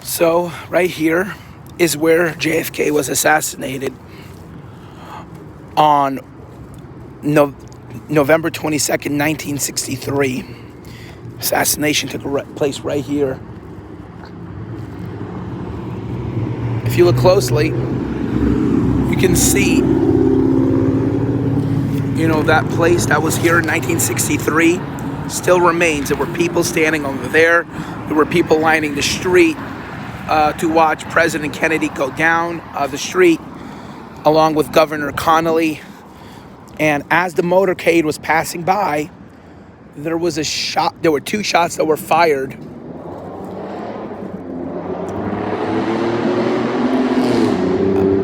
So right here is where JFK was assassinated on November 22nd, 1963. Assassination took place right here. If you look closely, you can see, that place that was here in 1963 still remains. There were people standing over there. There were people lining the street to watch President Kennedy go down the street, along with Governor Connolly. And as the motorcade was passing by, there was a shot. There were two shots that were fired.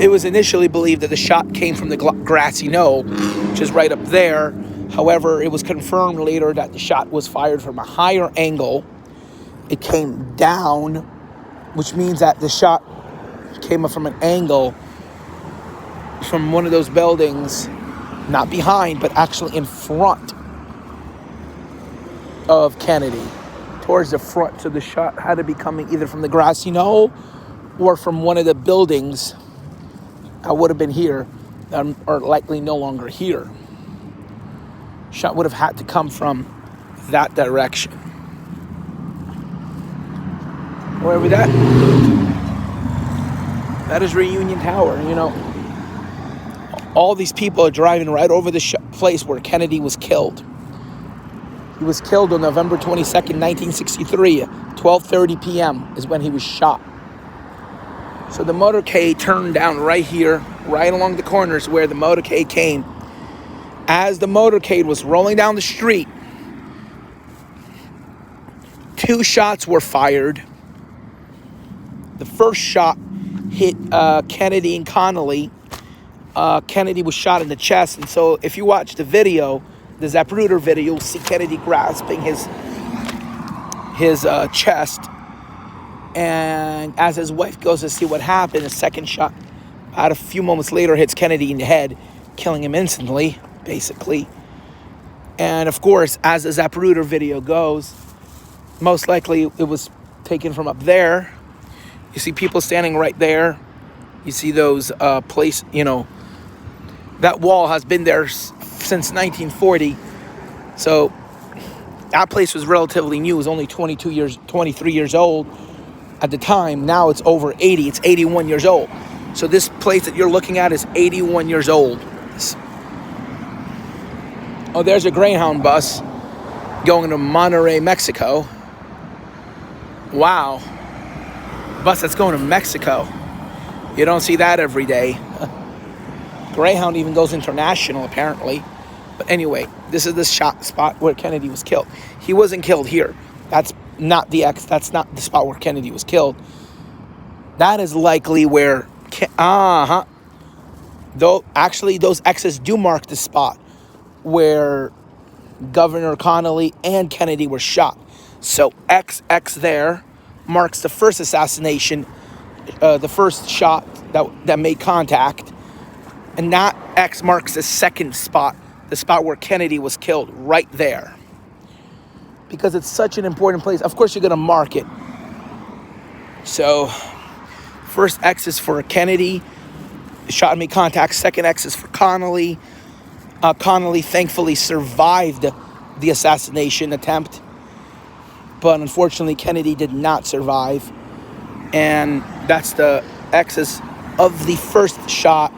It was initially believed that the shot came from the grassy knoll, which is right up there. However, it was confirmed later that the shot was fired from a higher angle. It came down, which means that the shot came up from an angle from one of those buildings, not behind, but actually in front of Kennedy, towards the front. So the shot had to be coming either from the grassy knoll or from one of the buildings that would have been here that are likely no longer here. Shot would have had to come from that direction. Wherever that is Reunion Tower. All these people are driving right over the place where Kennedy was killed. He was killed on November 22nd, 1963. 12:30 p.m. is when he was shot. So the motorcade turned down right here, right along the corners where the motorcade came. As the motorcade was rolling down the street, two shots were fired. The first shot hit Kennedy and Connolly. Kennedy was shot in the chest, and so if you watch the video, the Zapruder video, you'll see Kennedy grasping his chest, and as his wife goes to see what happened, the second shot, about a few moments later, hits Kennedy in the head, killing him instantly, basically. And of course, as the Zapruder video goes, most likely it was taken from up there. You see people standing right there. You see those that wall has been there since 1940. So that place was relatively new. It was only 23 years old at the time. Now it's over 80. It's 81 years old. So this place that you're looking at is 81 years old. Oh, there's a Greyhound bus going to Monterrey, Mexico. Wow. Bus that's going to Mexico. You don't see that every day. Greyhound even goes international, apparently. But anyway, this is the spot where Kennedy was killed. He wasn't killed here. That's not the spot where Kennedy was killed. That is likely where though actually those X's do mark the spot where Governor Connolly and Kennedy were shot. So XX there marks the first assassination, the first shot that made contact, and that X marks the second spot, the spot where Kennedy was killed, right there. Because it's such an important place. Of course, you're going to mark it. So, first X is for Kennedy, shot and made contact. Second X is for Connolly. Connolly thankfully survived the assassination attempt, but unfortunately Kennedy did not survive. And that's the X's of the first shot.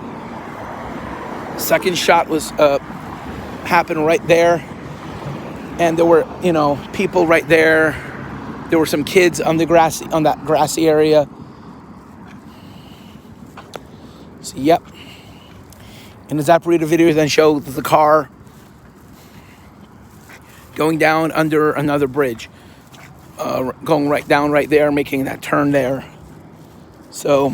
Second shot was happened right there, and there were people right there. There were some kids on that grassy area. So yep. And the Zapruder video then showed the car going down under another bridge, going right down right there, making that turn there. So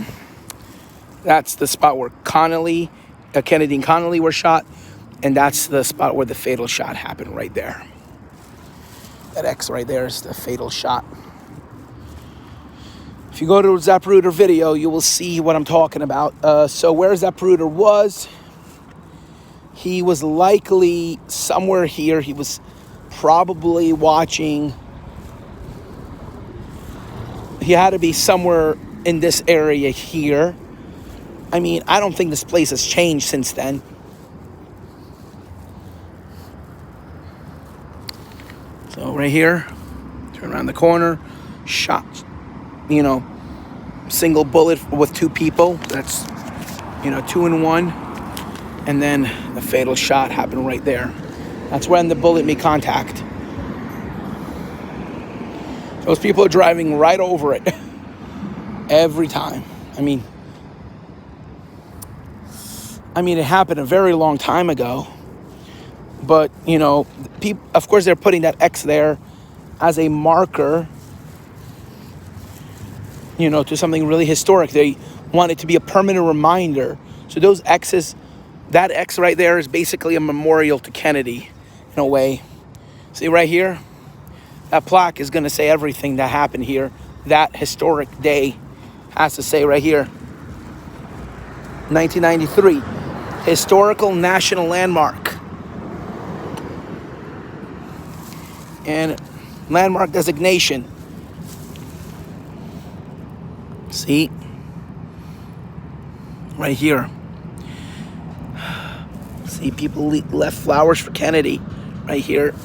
that's the spot where Kennedy and Connolly were shot, and that's the spot where the fatal shot happened right there. That X right there is the fatal shot. If you go to Zapruder video, you will see what I'm talking about. So where Zapruder was, he was likely somewhere here. He was probably watching he had to be somewhere in this area here. I mean, I don't think this place has changed since then. So right here, turn around the corner, shot, single bullet with 2 people. That's, 2 in 1. And then the fatal shot happened right there. That's when the bullet made contact. Those people are driving right over it every time. I mean, it happened a very long time ago. But, people, of course, they're putting that X there as a marker, to something really historic. They want it to be a permanent reminder. So those X's, that X right there is basically a memorial to Kennedy, in a way. See right here? That plaque is going to say everything that happened here. That historic day has to say right here. 1993. Historical National Landmark. And landmark designation. See? Right here. See, people left flowers for Kennedy. Right here.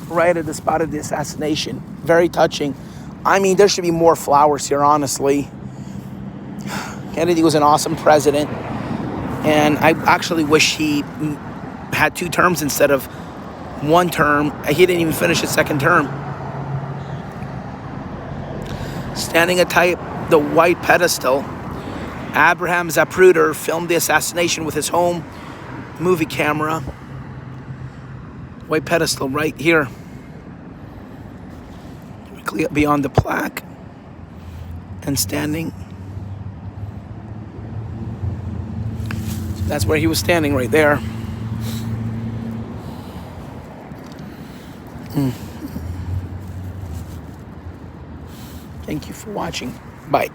Right at the spot of the assassination. Very touching. I mean, there should be more flowers here, honestly. Kennedy was an awesome president. And I actually wish he had 2 terms instead of 1 term. He didn't even finish his 2nd term. Standing atop the white pedestal, Abraham Zapruder filmed the assassination with his home movie camera. White pedestal right here. Directly beyond the plaque. And standing. So that's where he was standing, right there. Thank you for watching. Bye.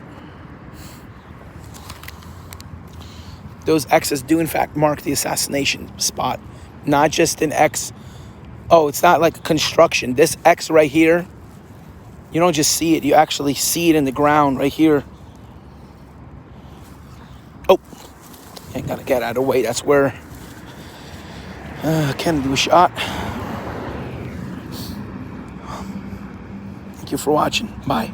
Those X's do in fact mark the assassination spot. Not just an X. Oh, it's not like a construction. This X right here, you don't just see it. You actually see it in the ground right here. Oh, I gotta get out of the way. That's where Kennedy was shot. Thank you for watching. Bye.